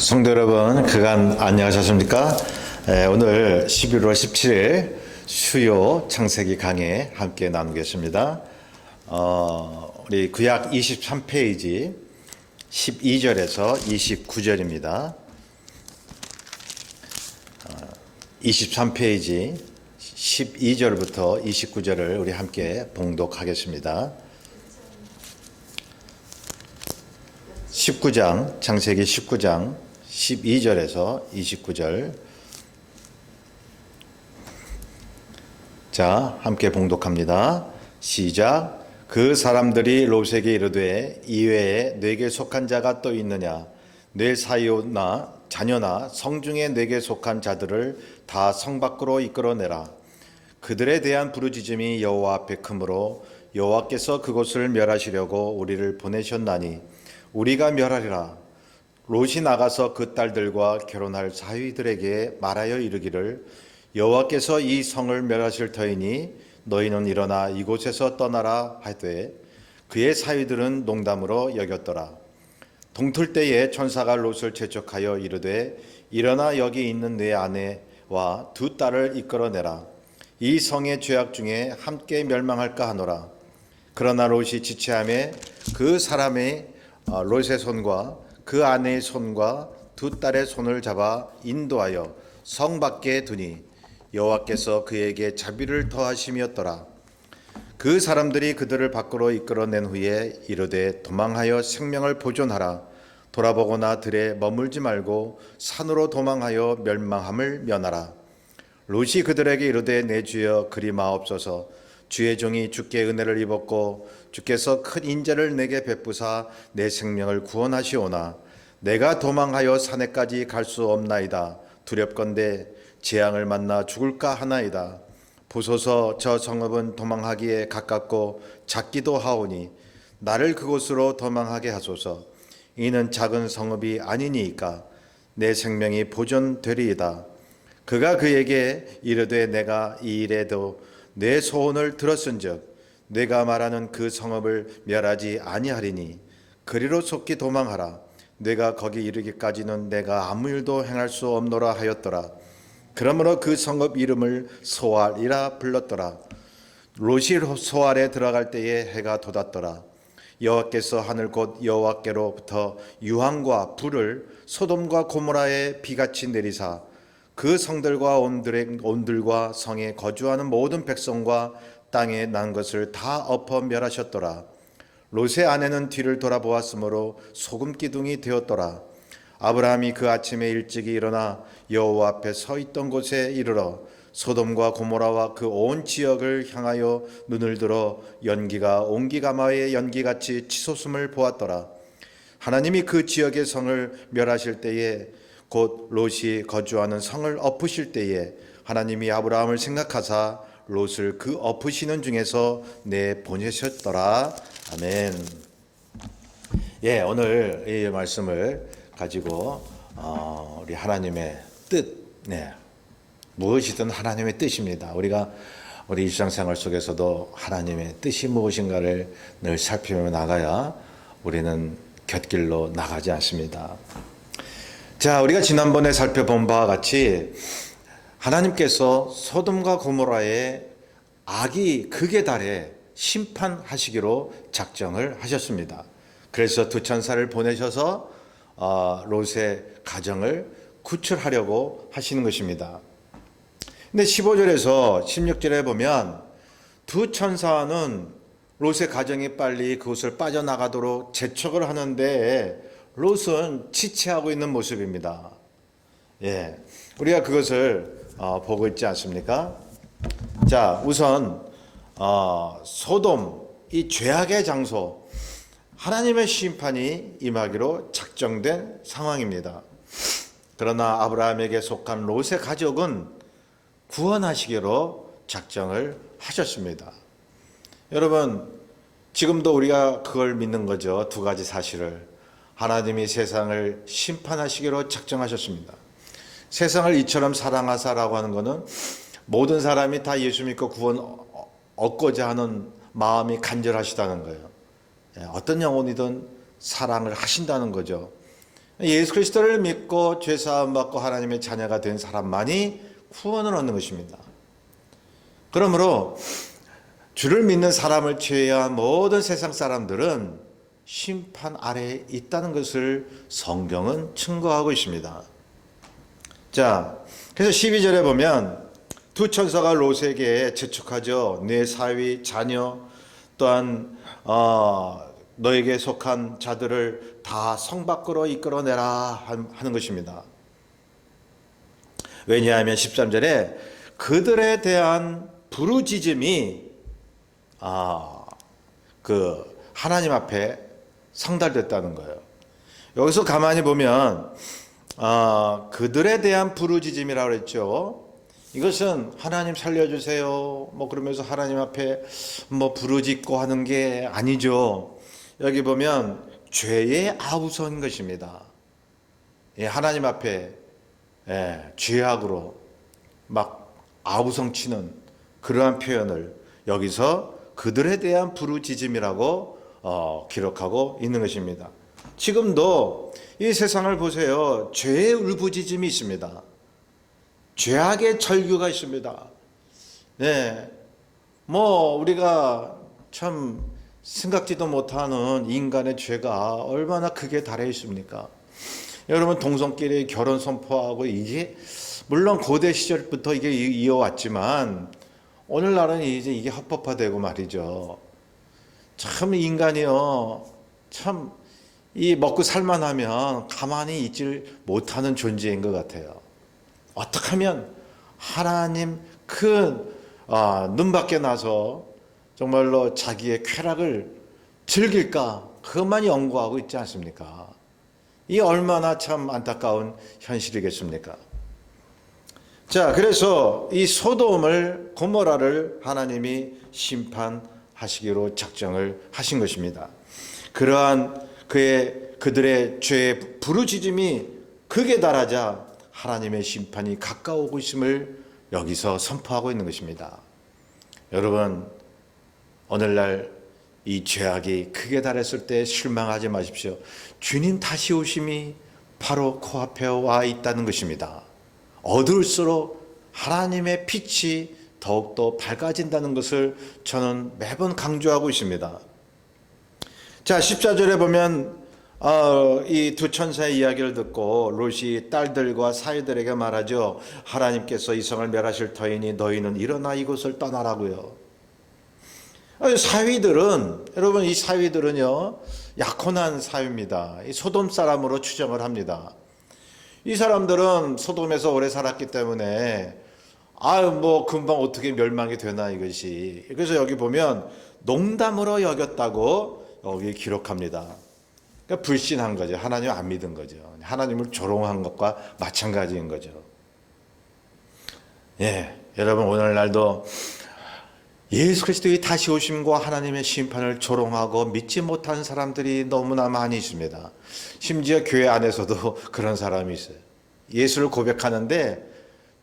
성도 여러분, 그간 안녕하셨습니까? 오늘 11월 17일 수요 창세기 강해 함께 나누겠습니다. 우리 구약 23페이지 12절에서 29절입니다. 23페이지 12절부터 29절을 우리 함께 봉독하겠습니다. 19장, 창세기 19장 12절에서 29절. 자, 함께 봉독합니다. 시작. 그 사람들이 롯에게 이르되 이외에 네게 속한 자가 또 있느냐? 네 사이오나 자녀나 성중에 네게 속한 자들을 다 성 밖으로 이끌어내라. 그들에 대한 부르짖음이 여호와 앞에 크므로 여호와께서 그곳을 멸하시려고 우리를 보내셨나니 우리가 멸하리라. 롯이 나가서 그 딸들과 결혼할 사위들에게 말하여 이르기를 여호와께서 이 성을 멸하실 터이니 너희는 일어나 이곳에서 떠나라 하되 그의 사위들은 농담으로 여겼더라. 동틀 때에 천사가 롯을 재촉하여 이르되 일어나 여기 있는 네 아내와 두 딸을 이끌어내라. 이 성의 죄악 중에 함께 멸망할까 하노라. 그러나 롯이 지체하매 그 사람의 롯의 손과 그 아내의 손과 두 딸의 손을 잡아 인도하여 성 밖에 두니 여호와께서 그에게 자비를 더하심이었더라. 그 사람들이 그들을 밖으로 이끌어낸 후에 이르되 도망하여 생명을 보존하라. 돌아보거나 들에 머물지 말고 산으로 도망하여 멸망함을 면하라. 롯이 그들에게 이르되 내 주여 그리 마옵소서. 주의 종이 주께 은혜를 입었고 주께서 큰 인자를 내게 베푸사 내 생명을 구원하시오나 내가 도망하여 산에까지 갈 수 없나이다. 두렵건대 재앙을 만나 죽을까 하나이다. 보소서 저 성읍은 도망하기에 가깝고 작기도 하오니 나를 그곳으로 도망하게 하소서. 이는 작은 성읍이 아니니이까 내 생명이 보존되리이다. 그가 그에게 이르되 내가 이 일에도 내 소원을 들었은즉 내가 말하는 그 성읍을 멸하지 아니하리니 그리로 속히 도망하라. 내가 거기 이르기까지는 내가 아무 일도 행할 수 없노라 하였더라. 그러므로 그 성읍 이름을 소알이라 불렀더라. 롯이 소알에 들어갈 때에 해가 돋았더라. 여호와께서 하늘 곧 여호와께로부터 유황과 불을 소돔과 고모라에 비같이 내리사 그 성들과 온들과 성에 거주하는 모든 백성과 땅에 난 것을 다 엎어 멸하셨더라. 롯의 아내는 뒤를 돌아보았으므로 소금 기둥이 되었더라. 아브라함이 그 아침에 일찍이 일어나 여호와 앞에 서 있던 곳에 이르러 소돔과 고모라와 그 온 지역을 향하여 눈을 들어 연기가 옹기가마의 연기같이 치솟음을 보았더라. 하나님이 그 지역의 성을 멸하실 때에 곧 롯이 거주하는 성을 엎으실 때에 하나님이 아브라함을 생각하사 롯을 그 엎으시는 중에서 내보내셨더라. 아멘. 예, 오늘 이 말씀을 가지고 우리 하나님의 뜻, 무엇이든 하나님의 뜻입니다. 우리가 우리 일상생활 속에서도 하나님의 뜻이 무엇인가를 늘 살피며 나가야 우리는 곁길로 나가지 않습니다. 자, 우리가 지난번에 살펴본 바와 같이 하나님께서 소돔과 고모라의 악이 극에 달해 심판하시기로 작정을 하셨습니다. 그래서 두 천사를 보내셔서 롯의 가정을 구출하려고 하시는 것입니다. 근데 15절에서 16절에 보면 두 천사는 롯의 가정이 빨리 그곳을 빠져나가도록 재촉을 하는데 롯은 지체하고 있는 모습입니다. 예, 우리가 그것을 보고 있지 않습니까? 자, 우선 소돔, 이 죄악의 장소, 하나님의 심판이 임하기로 작정된 상황입니다. 그러나 아브라함에게 속한 롯의 가족은 구원하시기로 작정을 하셨습니다. 여러분, 지금도 우리가 그걸 믿는 거죠. 두 가지 사실을. 하나님이 세상을 심판하시기로 작정하셨습니다. 세상을 이처럼 사랑하사라고 하는 것은 모든 사람이 다 예수 믿고 구원 얻고자 하는 마음이 간절하시다는 거예요. 어떤 영혼이든 사랑을 하신다는 거죠. 예수 그리스도를 믿고 죄 사함 받고 하나님의 자녀가 된 사람만이 구원을 얻는 것입니다. 그러므로 주를 믿는 사람을 제외한 모든 세상 사람들은 심판 아래에 있다는 것을 성경은 증거하고 있습니다. 자, 그래서 12절에 보면 두 천사가 롯에게 재촉하죠. 내 사위, 자녀, 또한 너에게 속한 자들을 다 성 밖으로 이끌어내라 하는 것입니다. 왜냐하면 13절에 그들에 대한 부르짖음이 하나님 앞에 상달됐다는 거예요. 여기서 가만히 보면 그들에 대한 부르짖음이라고 했죠. 이것은 하나님 살려주세요 그러면서 하나님 앞에 부르짖고 하는 게 아니죠. 여기 보면 죄의 아우성인 것입니다. 하나님 앞에 죄악으로 아우성 치는 그러한 표현을 여기서 그들에 대한 부르짖음이라고 기록하고 있는 것입니다. 지금도 이 세상을 보세요. 죄의 울부짖음이 있습니다. 죄악의 절규가 있습니다. 우리가 참 생각지도 못하는 인간의 죄가 얼마나 크게 달해 있습니까? 여러분, 동성끼리 결혼 선포하고 이게 물론 고대 시절부터 이게 이어왔지만 오늘날은 이제 이게 합법화되고 말이죠. 참 인간이요, 참 이 먹고 살만하면 가만히 있질 못하는 존재인 것 같아요. 어떻게 하면 하나님 눈 밖에 나서 정말로 자기의 쾌락을 즐길까, 그것만 연구하고 있지 않습니까? 이 얼마나 참 안타까운 현실이겠습니까? 자, 그래서 이 소돔을 고모라를 하나님이 심판하시기로 작정을 하신 것입니다. 그러한 그들의 죄의 부르짖음이 극에 달하자 하나님의 심판이 가까우고 있음을 여기서 선포하고 있는 것입니다. 여러분, 오늘날 이 죄악이 크게 달했을 때 실망하지 마십시오. 주님 다시 오심이 바로 코앞에 와 있다는 것입니다. 어두울수록 하나님의 빛이 더욱더 밝아진다는 것을 저는 매번 강조하고 있습니다. 자, 14절에 보면 이 두 천사의 이야기를 듣고 롯이 딸들과 사위들에게 말하죠. 하나님께서 이 성을 멸하실 터이니 너희는 일어나 이곳을 떠나라고요. 사위들은, 여러분, 이 사위들은요, 약혼한 사위입니다. 이 소돔 사람으로 추정을 합니다. 이 사람들은 소돔에서 오래 살았기 때문에 금방 어떻게 멸망이 되나 이것이. 그래서 여기 보면 농담으로 여겼다고 여기 기록합니다. 그러니까 불신한 거죠. 하나님 안 믿은 거죠. 하나님을 조롱한 것과 마찬가지인 거죠. 여러분, 오늘날도 예수 그리스도의 다시 오심과 하나님의 심판을 조롱하고 믿지 못한 사람들이 너무나 많이 있습니다. 심지어 교회 안에서도 그런 사람이 있어요. 예수를 고백하는데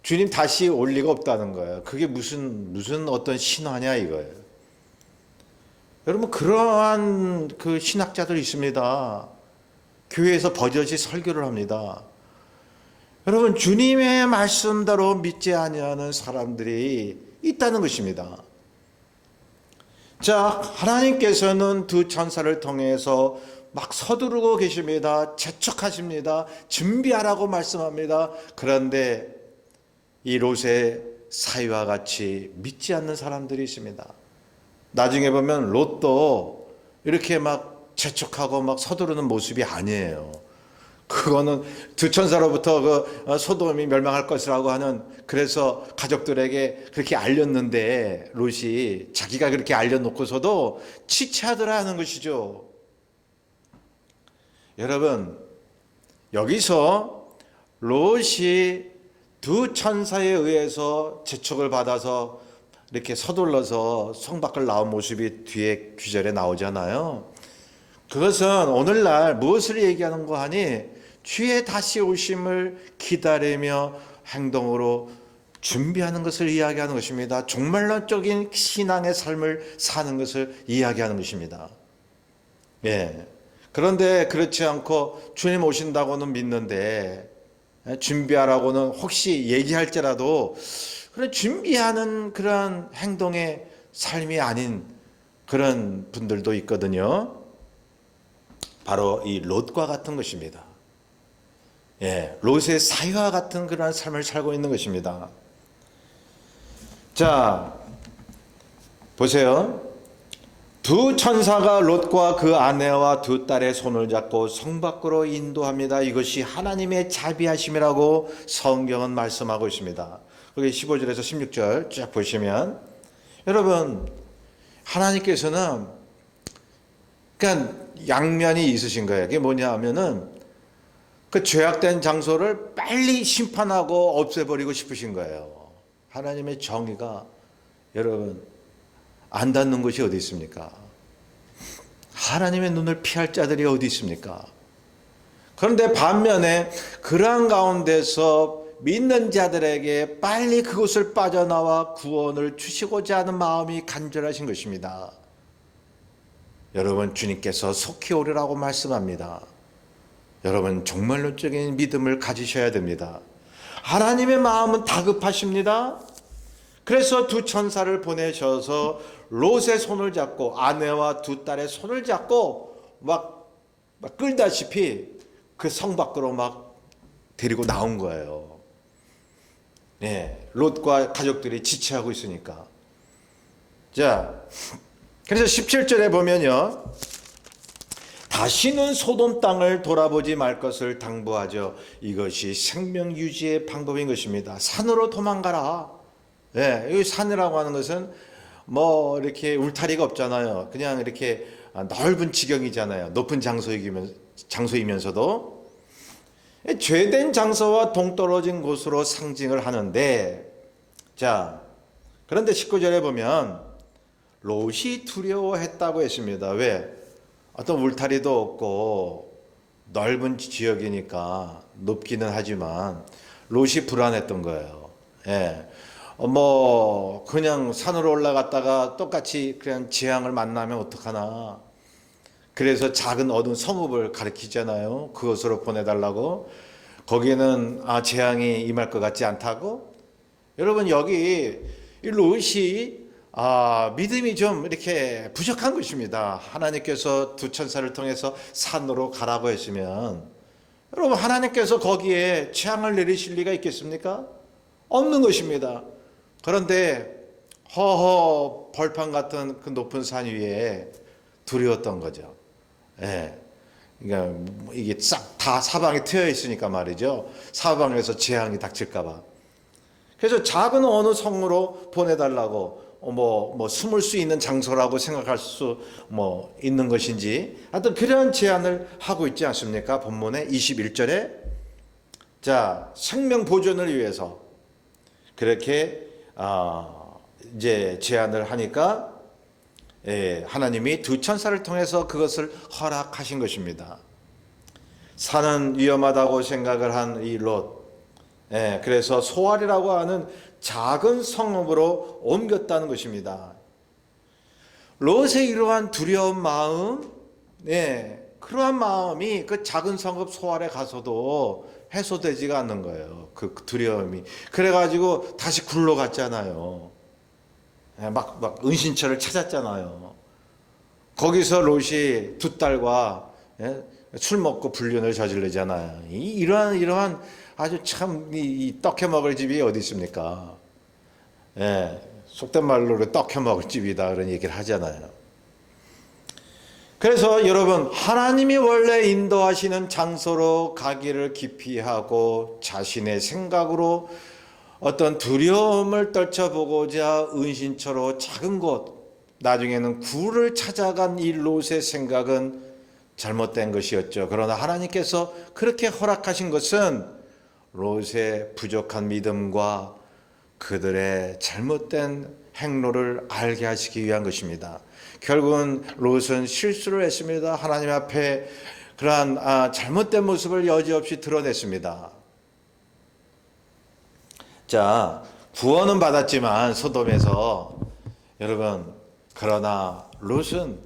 주님 다시 올 리가 없다는 거예요. 그게 무슨 어떤 신화냐 이거예요. 여러분, 그러한 신학자들이 있습니다. 교회에서 버젓이 설교를 합니다. 여러분, 주님의 말씀대로 믿지 아니하는 사람들이 있다는 것입니다. 자, 하나님께서는 두 천사를 통해서 서두르고 계십니다. 재촉하십니다. 준비하라고 말씀합니다. 그런데 이 롯의 사위와 같이 믿지 않는 사람들이 있습니다. 나중에 보면 롯도 이렇게 재촉하고 서두르는 모습이 아니에요. 그거는 두 천사로부터 소돔이 멸망할 것이라고 하는, 그래서 가족들에게 그렇게 알렸는데 롯이 자기가 그렇게 알려놓고서도 지체하더라 하는 것이죠. 여러분, 여기서 롯이 두 천사에 의해서 재촉을 받아서 이렇게 서둘러서 성 밖을 나온 모습이 뒤에 귀절에 나오잖아요. 그것은 오늘날 무엇을 얘기하는 거 하니? 주의 다시 오심을 기다리며 행동으로 준비하는 것을 이야기하는 것입니다. 종말론적인 신앙의 삶을 사는 것을 이야기하는 것입니다. 그런데 그렇지 않고 주님 오신다고는 믿는데 준비하라고는 혹시 얘기할지라도 그런 준비하는 그런 행동의 삶이 아닌 그런 분들도 있거든요. 바로 이 롯과 같은 것입니다. 예, 롯의 사위와 같은 그러한 삶을 살고 있는 것입니다. 자, 보세요. 두 천사가 롯과 그 아내와 두 딸의 손을 잡고 성 밖으로 인도합니다. 이것이 하나님의 자비하심이라고 성경은 말씀하고 있습니다. 거기 15절에서 16절 쭉 보시면 여러분 하나님께서는 그러니까 양면이 있으신 거예요. 그게 뭐냐 하면은 그 죄악된 장소를 빨리 심판하고 없애버리고 싶으신 거예요. 하나님의 정의가 여러분 안 닿는 곳이 어디 있습니까? 하나님의 눈을 피할 자들이 어디 있습니까? 그런데 반면에 그러한 가운데서 믿는 자들에게 빨리 그곳을 빠져나와 구원을 주시고자 하는 마음이 간절하신 것입니다. 여러분 주님께서 속히 오리라고 말씀합니다. 여러분 종말론적인 믿음을 가지셔야 됩니다. 하나님의 마음은 다급하십니다. 그래서 두 천사를 보내셔서 롯의 손을 잡고 아내와 두 딸의 손을 잡고 막 끌다시피 그 성 밖으로 막 데리고 나온 거예요. 네, 롯과 가족들이 지체하고 있으니까. 자, 그래서 17절에 보면요. 다시는 소돔 땅을 돌아보지 말 것을 당부하죠. 이것이 생명 유지의 방법인 것입니다. 산으로 도망가라. 예, 이 산이라고 하는 것은 뭐 이렇게 울타리가 없잖아요. 그냥 이렇게 넓은 지경이잖아요. 높은 장소이면서도 죄된 장소와 동떨어진 곳으로 상징을 하는데, 자, 그런데 19절에 보면 롯이 두려워했다고 했습니다. 왜? 어떤 울타리도 없고 넓은 지역이니까 높기는 하지만 롯이 불안했던 거예요. 예. 뭐 그냥 산으로 올라갔다가 똑같이 그냥 재앙을 만나면 어떡하나. 그래서 작은 어두운 성읍을 가리키잖아요. 그것으로 보내달라고. 거기에는 재앙이 임할 것 같지 않다고. 여러분 여기 이 롯이 믿음이 좀 이렇게 부족한 것입니다. 하나님께서 두 천사를 통해서 산으로 가라고 했으면 여러분 하나님께서 거기에 재앙을 내리실 리가 있겠습니까? 없는 것입니다. 그런데 허허 벌판 같은 그 높은 산 위에 두려웠던 거죠. 예. 그러니까 이게 싹 다 사방에 트여 있으니까 말이죠. 사방에서 재앙이 닥칠까봐. 그래서 작은 어느 성으로 보내달라고 뭐 숨을 수 있는 장소라고 생각할 수 있는 것인지 하여튼 그런 제안을 하고 있지 않습니까? 본문의 21절에 자 생명 보존을 위해서 그렇게 이제 제안을 하니까 하나님이 두 천사를 통해서 그것을 허락하신 것입니다. 산은 위험하다고 생각을 한 이 롯, 그래서 소알이라고 하는 작은 성읍으로 옮겼다는 것입니다. 롯의 이러한 두려운 마음, 그러한 마음이 그 작은 성읍 소알에 가서도 해소되지가 않는 거예요. 그 두려움이. 그래가지고 다시 굴러갔잖아요. 막 은신처를 찾았잖아요. 거기서 롯이 두 딸과 술 먹고 불륜을 저지르잖아요. 이러한 아주 참 이 떡해 먹을 집이 어디 있습니까? 속된 말로 떡해 먹을 집이다 그런 얘기를 하잖아요. 그래서 여러분 하나님이 원래 인도하시는 장소로 가기를 기피하고 자신의 생각으로 어떤 두려움을 떨쳐보고자 은신처로 작은 곳 나중에는 굴을 찾아간 이 롯의 생각은 잘못된 것이었죠. 그러나 하나님께서 그렇게 허락하신 것은 롯의 부족한 믿음과 그들의 잘못된 행로를 알게 하시기 위한 것입니다. 결국은 롯은 실수를 했습니다. 하나님 앞에 그러한 잘못된 모습을 여지없이 드러냈습니다. 자, 구원은 받았지만 소돔에서 여러분 그러나 롯은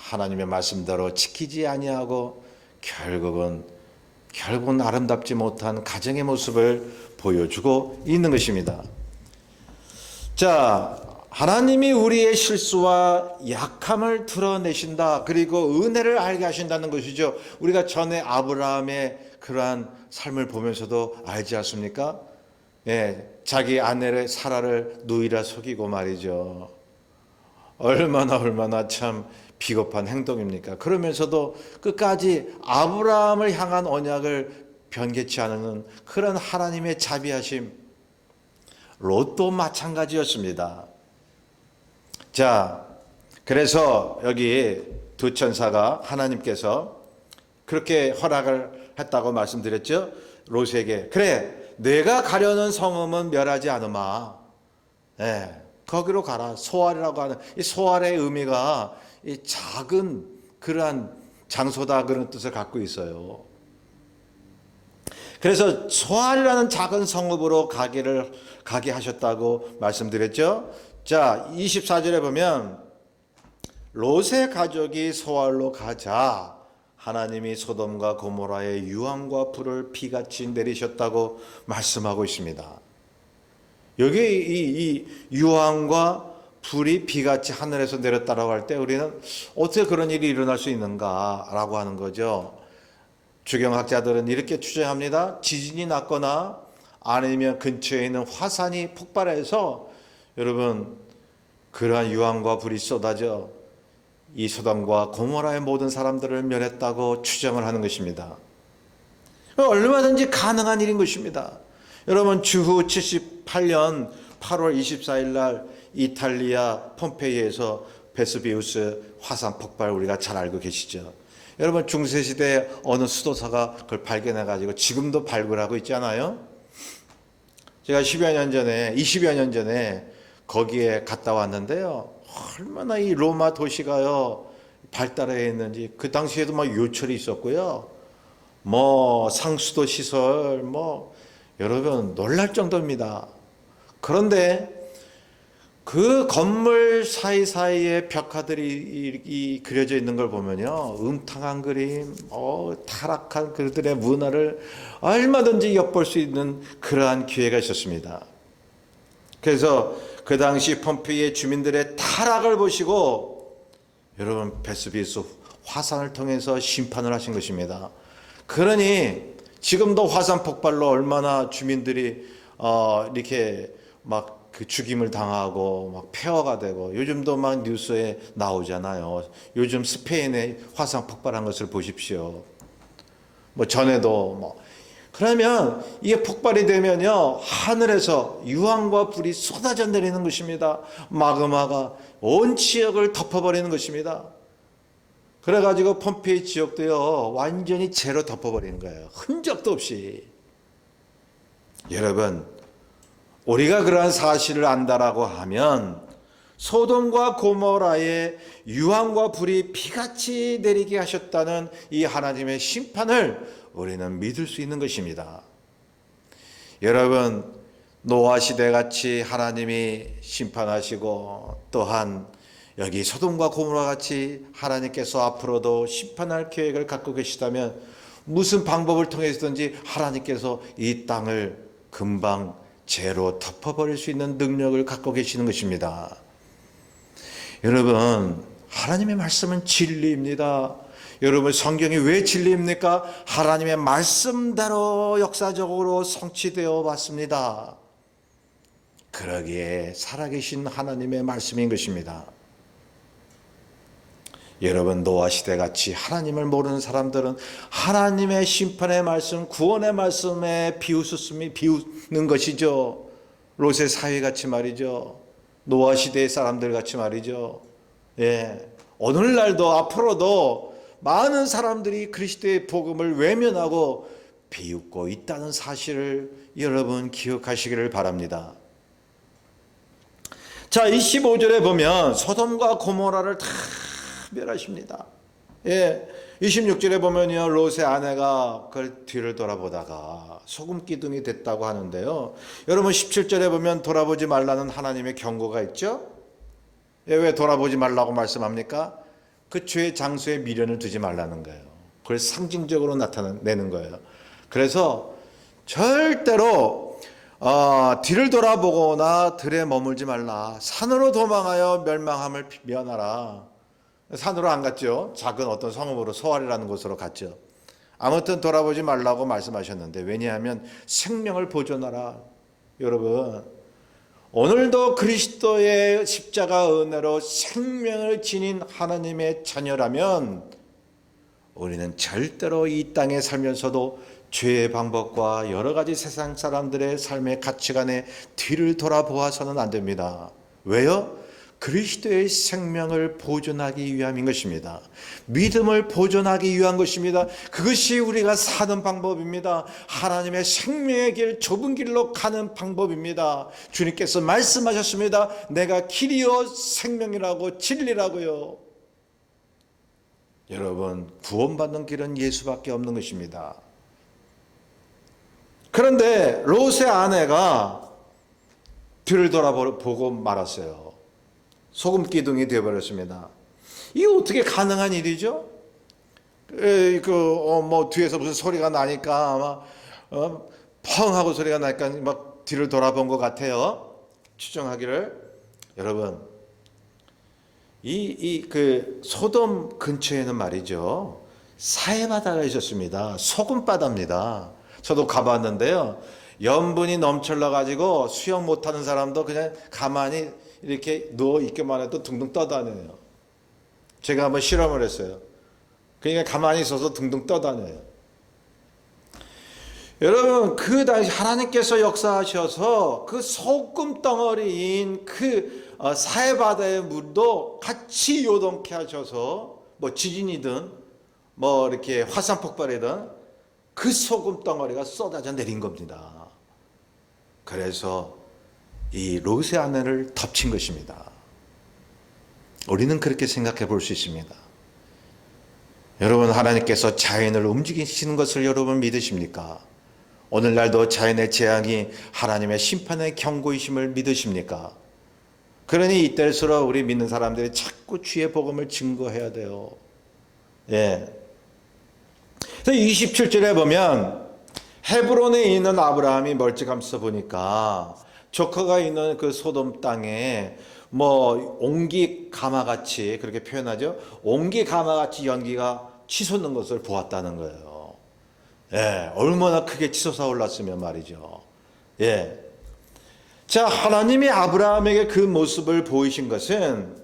하나님의 말씀대로 지키지 아니하고 결국은 아름답지 못한 가정의 모습을 보여주고 있는 것입니다. 자, 하나님이 우리의 실수와 약함을 드러내신다. 그리고 은혜를 알게 하신다는 것이죠. 우리가 전에 아브라함의 그러한 삶을 보면서도 알지 않습니까? 예, 자기 아내를 사라를 누이라 속이고 말이죠. 얼마나 참 비겁한 행동입니까? 그러면서도 끝까지 아브라함을 향한 언약을 변개치 않는 그런 하나님의 자비하심, 롯도 마찬가지였습니다. 자, 그래서 여기 두 천사가 하나님께서 그렇게 허락을 했다고 말씀드렸죠. 롯에게 그래, 내가 가려는 성읍은 멸하지 않으마. 네, 거기로 가라. 소알이라고 하는 이 소알의 의미가 이 작은 그러한 장소다 그런 뜻을 갖고 있어요. 그래서 소알이라는 작은 성읍으로 가게 하셨다고 말씀드렸죠. 자, 24절에 보면 롯의 가족이 소알로 가자 하나님이 소돔과 고모라의 유황과 불을 비같이 내리셨다고 말씀하고 있습니다. 여기 이 유황과 불이 비같이 하늘에서 내렸다라고 할 때 우리는 어떻게 그런 일이 일어날 수 있는가라고 하는 거죠. 주경학자들은 이렇게 추정합니다. 지진이 났거나 아니면 근처에 있는 화산이 폭발해서 여러분 그러한 유황과 불이 쏟아져 이 소돔과 고모라의 모든 사람들을 멸했다고 추정을 하는 것입니다. 얼마든지 가능한 일인 것입니다. 여러분 주후 78년 8월 24일 날 이탈리아 폼페이에서 베스비우스 화산 폭발 우리가 잘 알고 계시죠. 여러분 중세시대 어느 수도사가 그걸 발견해 가지고 지금도 발굴하고 있잖아요. 제가 20여 년 전에 거기에 갔다 왔는데요. 얼마나 이 로마 도시가요 발달해 있는지. 그 당시에도 막 요철이 있었고요. 뭐 상수도 시설 여러분 놀랄 정도입니다. 그런데 그 건물 사이사이에 벽화들이 그려져 있는 걸 보면요, 음탕한 그림, 타락한 그들의 문화를 얼마든지 엿볼 수 있는 그러한 기회가 있었습니다. 그래서 그 당시 폼페이의 주민들의 타락을 보시고 여러분 베스비우스 화산을 통해서 심판을 하신 것입니다. 그러니 지금도 화산 폭발로 얼마나 주민들이 이렇게 막 그 죽임을 당하고 막 폐허가 되고 요즘도 막 뉴스에 나오잖아요. 요즘 스페인에 화산 폭발한 것을 보십시오. 전에도 그러면 이게 폭발이 되면요 하늘에서 유황과 불이 쏟아져 내리는 것입니다. 마그마가 온 지역을 덮어버리는 것입니다. 그래가지고 폼페이 지역도요 완전히 재로 덮어버리는 거예요. 흔적도 없이. 여러분 우리가 그러한 사실을 안다라고 하면 소돔과 고모라의 유황과 불이 비같이 내리게 하셨다는 이 하나님의 심판을 우리는 믿을 수 있는 것입니다. 여러분 노아 시대같이 하나님이 심판하시고 또한 여기 소돔과 고모라 같이 하나님께서 앞으로도 심판할 계획을 갖고 계시다면 무슨 방법을 통해서든지 하나님께서 이 땅을 금방 재로 덮어버릴 수 있는 능력을 갖고 계시는 것입니다. 여러분 하나님의 말씀은 진리입니다. 여러분 성경이 왜 진리입니까? 하나님의 말씀대로 역사적으로 성취되어 왔습니다. 그러기에 살아계신 하나님의 말씀인 것입니다. 여러분 노아 시대같이 하나님을 모르는 사람들은 하나님의 심판의 말씀, 구원의 말씀에 비웃는 것이죠. 롯의 사회같이 말이죠. 노아 시대의 사람들 같이 말이죠. 예, 오늘날도 앞으로도 많은 사람들이 그리스도의 복음을 외면하고 비웃고 있다는 사실을 여러분 기억하시기를 바랍니다. 자, 25절에 보면 소돔과 고모라를 다 멸하십니다. 예, 26절에 보면요 롯의 아내가 그 뒤를 돌아보다가 소금 기둥이 됐다고 하는데요. 여러분 17절에 보면 돌아보지 말라는 하나님의 경고가 있죠. 예, 왜 돌아보지 말라고 말씀합니까? 그 죄의 장소에 미련을 두지 말라는 거예요. 그걸 상징적으로 나타내는 거예요. 그래서 절대로 뒤를 돌아보거나 들에 머물지 말라. 산으로 도망하여 멸망함을 면하라. 산으로 안 갔죠. 작은 어떤 성읍으로 소알이라는 곳으로 갔죠. 아무튼 돌아보지 말라고 말씀하셨는데, 왜냐하면 생명을 보존하라. 여러분, 오늘도 그리스도의 십자가 은혜로 생명을 지닌 하나님의 자녀라면 우리는 절대로 이 땅에 살면서도 죄의 방법과 여러 가지 세상 사람들의 삶의 가치관에 뒤를 돌아보아서는 안 됩니다. 왜요? 그리스도의 생명을 보존하기 위함인 것입니다. 믿음을 보존하기 위한 것입니다. 그것이 우리가 사는 방법입니다. 하나님의 생명의 길, 좁은 길로 가는 방법입니다. 주님께서 말씀하셨습니다. 내가 길이요 생명이라고 진리라고요. 여러분, 구원받는 길은 예수밖에 없는 것입니다. 그런데 롯의 아내가 뒤를 돌아보고 말았어요. 소금 기둥이 되어버렸습니다. 이게 어떻게 가능한 일이죠? 뒤에서 무슨 소리가 나니까 펑 하고 소리가 나니까 막 뒤를 돌아본 것 같아요. 추정하기를. 여러분, 소돔 근처에는 말이죠, 사해바다가 있었습니다. 소금바다입니다. 저도 가봤는데요, 염분이 넘쳐나가지고 수영 못하는 사람도 그냥 가만히 이렇게 누워있기만 해도 둥둥 떠다녀요. 제가 한번 실험을 했어요. 그러니까 가만히 있어서 둥둥 떠다녀요. 여러분, 그 당시 하나님께서 역사하셔서 그 소금 덩어리인 그 사해바다의 물도 같이 요동케 하셔서 지진이든 이렇게 화산 폭발이든 그 소금 덩어리가 쏟아져 내린 겁니다. 그래서 이 롯의 아내를 덮친 것입니다. 우리는 그렇게 생각해 볼 수 있습니다. 여러분, 하나님께서 자연을 움직이시는 것을 여러분 믿으십니까? 오늘날도 자연의 재앙이 하나님의 심판의 경고이심을 믿으십니까? 그러니 이때일수록 우리 믿는 사람들이 자꾸 주의 복음을 증거해야 돼요. 예. 그래서 27절에 보면 헤브론에 있는 아브라함이 멀찌감치 보니까 조커가 있는 그 소돔 땅에 옹기 가마같이, 그렇게 표현하죠. 옹기 가마같이 연기가 치솟는 것을 보았다는 거예요. 예, 얼마나 크게 치솟아 올랐으면 말이죠. 예. 자, 하나님이 아브라함에게 그 모습을 보이신 것은,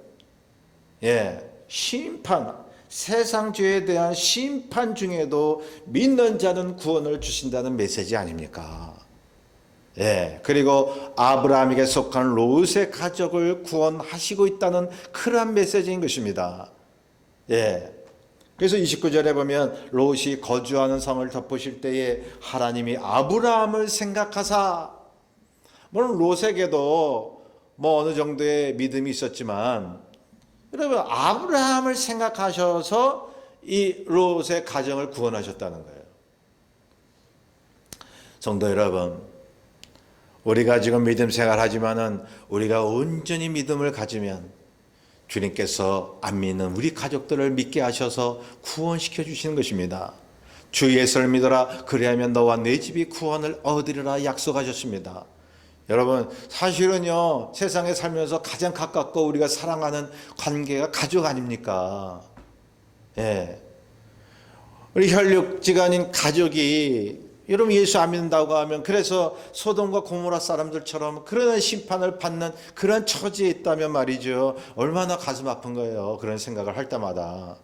심판, 세상 죄에 대한 심판 중에도 믿는 자는 구원을 주신다는 메시지 아닙니까? 그리고 아브라함에게 속한 롯의 가족을 구원하시고 있다는 그러한 메시지인 것입니다. 그래서 29절에 보면 롯이 거주하는 성을 덮으실 때에 하나님이 아브라함을 생각하사, 물론 롯에게도 어느 정도의 믿음이 있었지만, 여러분, 아브라함을 생각하셔서 이 롯의 가정을 구원하셨다는 거예요. 성도 여러분, 우리가 지금 믿음 생활하지만은 우리가 온전히 믿음을 가지면 주님께서 안 믿는 우리 가족들을 믿게 하셔서 구원시켜 주시는 것입니다. 주 예수를 믿어라, 그리하면 너와 내 집이 구원을 얻으리라 약속하셨습니다. 여러분, 사실은요, 세상에 살면서 가장 가깝고 우리가 사랑하는 관계가 가족 아닙니까? 우리 혈육지간인 가족이, 여러분, 예수 안 믿는다고 하면, 그래서 소돔과 고모라 사람들처럼 그런 심판을 받는 그런 처지에 있다면 말이죠, 얼마나 가슴 아픈 거예요. 그런 생각을 할 때마다.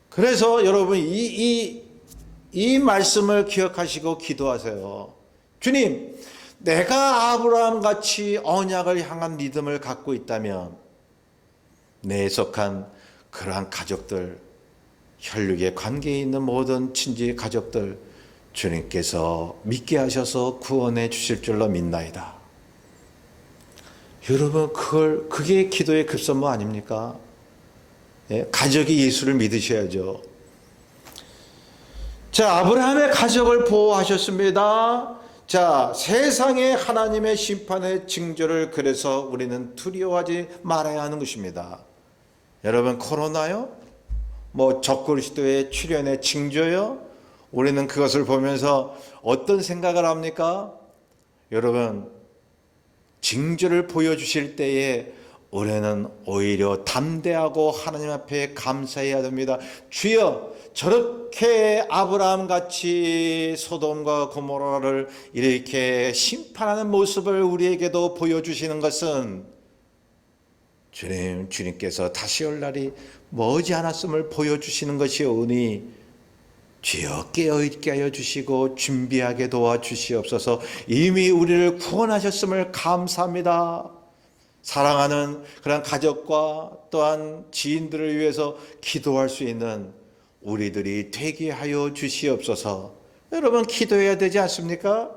그래서 여러분, 이 말씀을 기억하시고 기도하세요. 주님, 내가 아브라함 같이 언약을 향한 믿음을 갖고 있다면 내에 속한 그러한 가족들, 혈육의 관계에 있는 모든 친지 가족들 주님께서 믿게 하셔서 구원해 주실 줄로 믿나이다. 여러분, 그게 기도의 급선무 아닙니까? 가족이 예수를 믿으셔야죠. 자, 아브라함의 가족을 보호하셨습니다. 자, 세상의 하나님의 심판의 징조를 그래서 우리는 두려워하지 말아야 하는 것입니다. 여러분, 코로나요? 적그리스도의 출현의 징조요? 우리는 그것을 보면서 어떤 생각을 합니까? 여러분, 징조를 보여주실 때에 우리는 오히려 담대하고 하나님 앞에 감사해야 됩니다. 주여, 저렇게 아브라함같이 소돔과 고모라를 이렇게 심판하는 모습을 우리에게도 보여주시는 것은 주님께서 다시 올 날이 머지 않았음을 보여주시는 것이오니 주여 깨어있게 하여 주시고 준비하게 도와주시옵소서. 이미 우리를 구원하셨음을 감사합니다. 사랑하는 그런 가족과 또한 지인들을 위해서 기도할 수 있는 우리들이 되게 하여 주시옵소서. 여러분, 기도해야 되지 않습니까?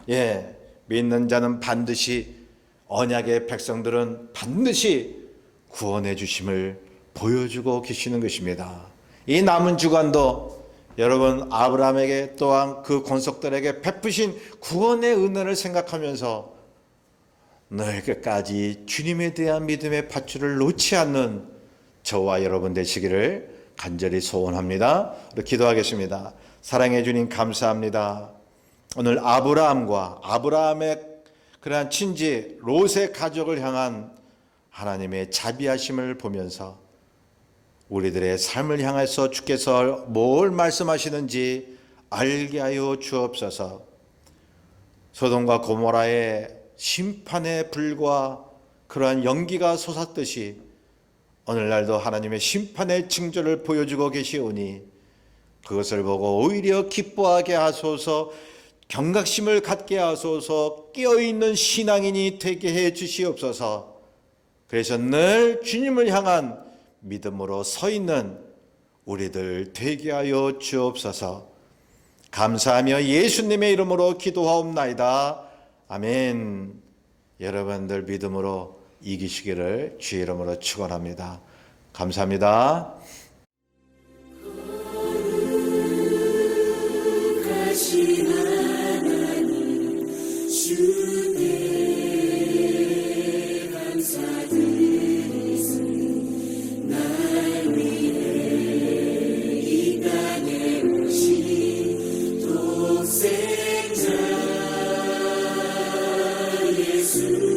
예, 믿는 자는 반드시, 언약의 백성들은 반드시 구원해 주심을 보여주고 계시는 것입니다. 이 남은 주간도 여러분, 아브라함에게 또한 그 권속들에게 베푸신 구원의 은혜를 생각하면서 늘 끝까지 주님에 대한 믿음의 밧줄을 놓지 않는 저와 여러분 되시기를 간절히 소원합니다. 기도하겠습니다. 사랑해 주님, 감사합니다. 오늘 아브라함의 그러한 친지 롯의 가족을 향한 하나님의 자비하심을 보면서 우리들의 삶을 향해서 주께서 뭘 말씀하시는지 알게 하여 주옵소서. 소돔과 고모라의 심판의 불과 그러한 연기가 솟았듯이 오늘날도 하나님의 심판의 징조를 보여주고 계시오니 그것을 보고 오히려 기뻐하게 하소서, 경각심을 갖게 하소서, 깨어있는 신앙인이 되게 해 주시옵소서. 그래서 늘 주님을 향한 믿음으로 서 있는 우리들 되게 하여 주옵소서. 감사하며 예수님의 이름으로 기도하옵나이다. 아멘. 여러분들 믿음으로 이기시기를 주의 이름으로 축원합니다. 감사합니다. 거룩하신 하나님, 주께 감사드리니 날 위해 이 땅에 오신 독생자 예수